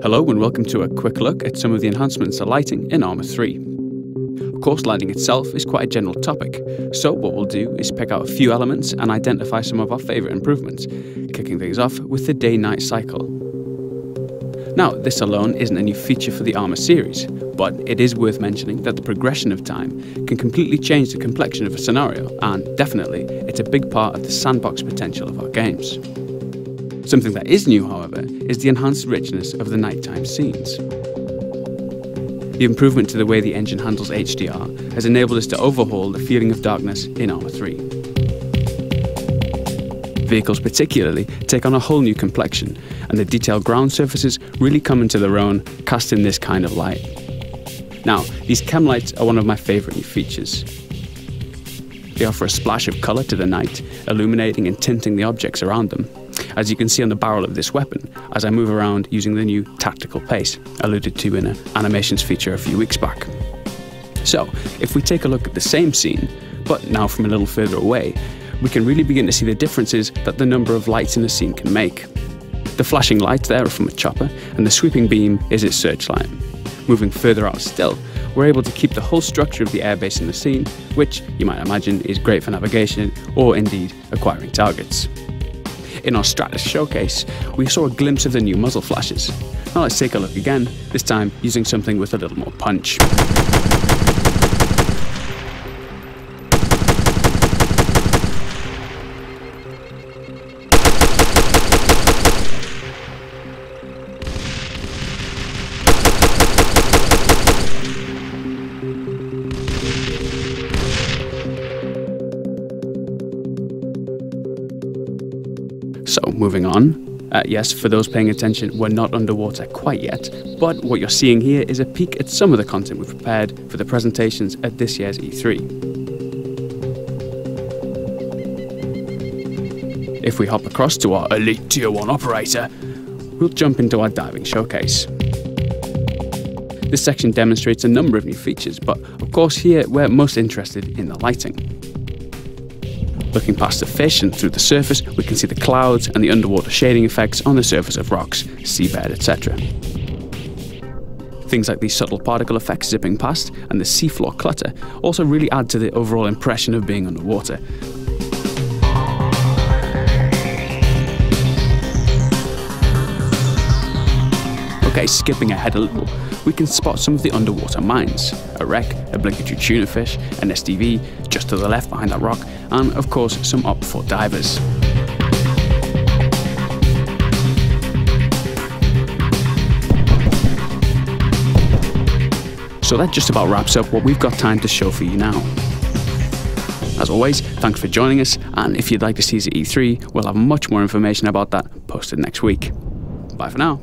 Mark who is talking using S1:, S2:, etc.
S1: Hello and welcome to a quick look at some of the enhancements to lighting in Arma 3. Of course, lighting itself is quite a general topic, so what we'll do is pick out a few elements and identify some of our favourite improvements, kicking things off with the day-night cycle. Now, this alone isn't a new feature for the Arma series, but it is worth mentioning that the progression of time can completely change the complexion of a scenario, and definitely, it's a big part of the sandbox potential of our games. Something that is new, however, is the enhanced richness of the nighttime scenes. The improvement to the way the engine handles HDR has enabled us to overhaul the feeling of darkness in Arma 3. Vehicles particularly take on a whole new complexion, and the detailed ground surfaces really come into their own, cast in this kind of light. Now, these chem lights are one of my favourite new features. They offer a splash of colour to the night, illuminating and tinting the objects around them, as you can see on the barrel of this weapon as I move around using the new tactical pace, alluded to in an animations feature a few weeks back. So, if we take a look at the same scene, but now from a little further away, we can really begin to see the differences that the number of lights in a scene can make. The flashing lights there are from a chopper, and the sweeping beam is its searchlight. Moving further out still, we're able to keep the whole structure of the airbase in the scene, which you might imagine is great for navigation or indeed acquiring targets. In our Stratus showcase, we saw a glimpse of the new muzzle flashes. Now let's take a look again, this time using something with a little more punch. So, moving on. Yes, for those paying attention, we're not underwater quite yet, but what you're seeing here is a peek at some of the content we've prepared for the presentations at this year's E3. If we hop across to our elite Tier 1 operator, we'll jump into our diving showcase. This section demonstrates a number of new features, but of course here we're most interested in the lighting. Looking past the fish and through the surface, we can see the clouds and the underwater shading effects on the surface of rocks, seabed, etc. Things like these subtle particle effects zipping past and the seafloor clutter also really add to the overall impression of being underwater. Okay, skipping ahead a little, we can spot some of the underwater mines, a wreck, a obligatory tuna fish, an SDV just to the left behind that rock, and of course some OP4 divers. So that just about wraps up what we've got time to show for you now. As always, thanks for joining us, and if you'd like to see us at E3, we'll have much more information about that posted next week. Bye for now.